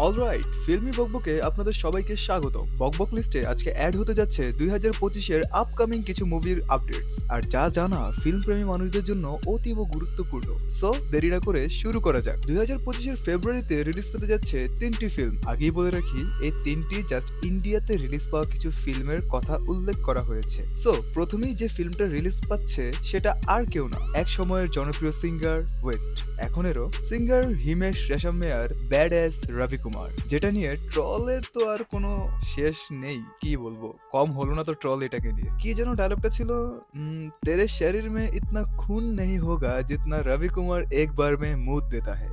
Alright, filmi বকবকে আপনাদের সবাইকে স্বাগত। বকবক লিস্টে আজকে অ্যাড হতে যাচ্ছে 2025-এর আপকামিং কিছু মুভির আপডেটস, আর যা জানা ফিল্মপ্রেমী মানুষদের জন্য অতীব গুরুত্বপূর্ণ। সো দেরি না করে শুরু করা যাক। 2025-এর ফেব্রুয়ারিতে রিলিজ পেতে যাচ্ছে 3টি ফিল্ম। আগেই বলে রাখি, এই 3টি জাস্ট ইন্ডিয়াতে রিলিজ পাওয়া কিছু ফিল্মের কথা উল্লেখ করা হয়েছে। সো প্রথমেই যে ফিল্মটা রিলিজ পাচ্ছে সেটা আর কেউ না, এক সময়ের জনপ্রিয় সিঙ্গার এখনেরও সিঙ্গার হিমেশ রেশমিয়ার ব্যাড অ্যাস রবি কুমার, যেটা নিয়ে ট্রলের তো আর কোনো শেষ নেই। কি বলবো, কম হলো না তো ট্রল এটাকে নিয়ে। কি যেন ডায়লগটা ছিল, তেরে শরীর মে ইতনা খুন नहीं होगा जितना रवि कुमार एक बार में मूत देता है।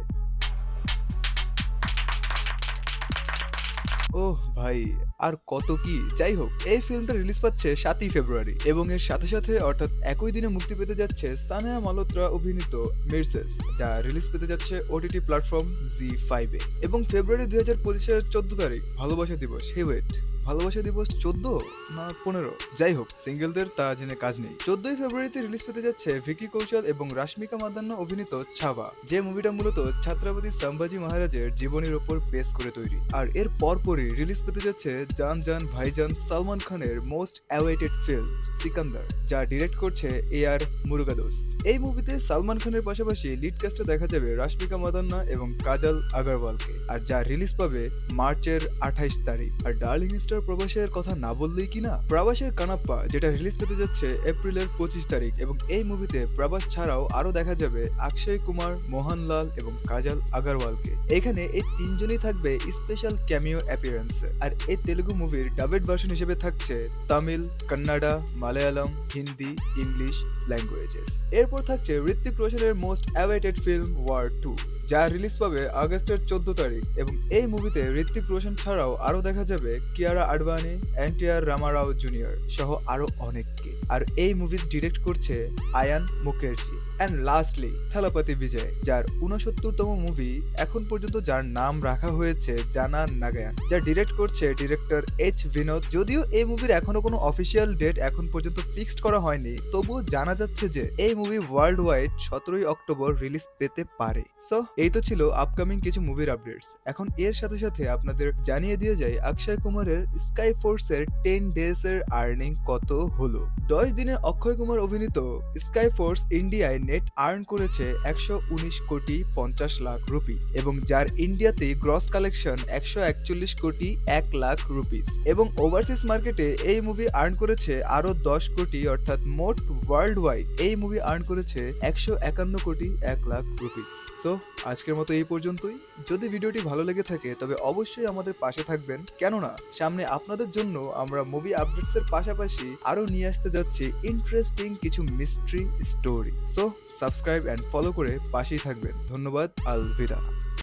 ওহ ভাই, আর কত কি। যাই হোক, এই ফিল্মটা রিলিজ পাচ্ছে 7ই ফেব্রুয়ারি এবং এর সাথে সাথে অর্থাৎ একই দিনে মুক্তি পেতে যাচ্ছে সানিয়া মালহোত্রা অভিনীত মির্সেস, যা রিলিজ পেতে যাচ্ছে ওটিটি প্ল্যাটফর্ম জি5 এ। এবং ফেব্রুয়ারি 2025-এর 14 তারিখ ভালোবাসা দিবস। হে ওয়েট, ভালোবাসা দিবস 14 না 15? যাই হোক, সিঙ্গেলদের তা জেনে কাজ নেই। 14ই ফেব্রুয়ারিতে রিলিজ পেতে যাচ্ছে ভিকি কৌশল এবং রাশ্মিকা মান্দান্না অভিনীত ছাওয়া, যে মুভিটা মূলত ছাত্রাবাদী সম্ভাজি মহারাজের জীবনের ওপর বেস করে তৈরি। আর এর পরপরই রিলিজ পেতে যাচ্ছে জান জান ভাইজান সালমান খানের মোস্ট অ্যাওয়েটেড ফিল্ম সিকান্দার, যা ডিরেক্ট করছে এআর মুরুগাদোস। এই মুভিতে সালমান খানের পাশাপাশি লিড কাস্টে দেখা যাবে রাশ্মিকা মান্দান্না এবং কাজল আগরওয়ালকে, আর যা রিলিজ পাবে মার্চের 28 তারিখ। আর ডার্লিং স্টার প্রবাসের কথা না বললেই কি না, প্রবাসের কানাপ্পা, যেটা রিলিজ পেতে যাচ্ছে এপ্রিলের 25 তারিখ। এবং এই মুভিতে প্রবাস ছাড়াও আরো দেখা যাবে অক্ষয় কুমার, মোহনলাল এবং কাজল আগরওয়ালকে। এখানে এই তিনজনই থাকবে স্পেশাল ক্যামিও অ্যাপিয়ারেন্স। আর এই তেলুগু মুভির ডাবেড ভার্সন হিসেবে থাকছে তামিল, কন্নড়া, মালায়ালাম, হিন্দি, ইংলিশ ল্যাঙ্গুয়েজেস। এরপর থাকছে ঋত্বিক রোশনের মোস্ট অ্যাওয়েটেড ফিল্ম ওয়ার 2, যা রিলিজ পাবে আগস্টের 14 তারিখ। এবং এই মুভিতে ঋত্বিক রোশন ছাড়াও আরো দেখা যাবে কিয়ারা আডবাণী, এনটিআর রামারাও জুনিয়র সহ আরো অনেককে। আর এই মুভি ডিরেক্ট করছে আয়ান মুখার্জি। অ্যান্ড লাস্টলি থালাপতি বিজয়, যার 69তম মুভি এখন পর্যন্ত, যার নাম রাখা হয়েছে জানা নাগায়ান, যা ডিরেক্ট করছে ডিরেক্টর এইচ বিনোদ। যদিও এই মুভির এখনো কোনো অফিসিয়াল ডেট এখন পর্যন্ত ফিক্সড করা হয়নি, তবুও জানা যাচ্ছে যে এই মুভি ওয়ার্ল্ড ওয়াইড 17ই অক্টোবর রিলিজ পেতে পারে। সো এই তো ছিল আপকামিং কিছু মুভির আপডেটস। এখন এর সাথে সাথে আপনাদের জানিয়ে দিয়ে যাই অক্ষয় কুমারের স্কাই ফোর্সের 10 ডেজ এর আর্নিং কত হলো। 10 দিনে অক্ষয় কুমার অভিনীত স্কাই ফোর্স ইন্ডিয়ায় নেট আর্ন করেছে 119 কোটি 50 লাখ রুপি, এবং যার ইন্ডিয়াতে গ্রস কালেকশন 141 কোটি 1 লাখ রুপিস। এবং ওভারসিজ মার্কেটে এই মুভি আর্ন করেছে আরো 10 কোটি, অর্থাৎ মোট ওয়ার্ল্ড ওয়াইড এই মুভি আর্ন করেছে 151 কোটি 1 লাখ রুপিস। সো আজকের মতো এই পর্যন্তই। যদি ভিডিওটি ভালো লেগে থাকে তবে অবশ্যই আমাদের পাশে থাকবেন, কেননা সামনে আপনাদের জন্য আমরা মুভি আপডেটস এর পাশাপাশি আরো নিয়ে আসতে যাচ্ছি ইন্টারেস্টিং কিছু mystery story. So subscribe and follow করে পাশেই থাকবেন। ধন্যবাদ, আলভিদা।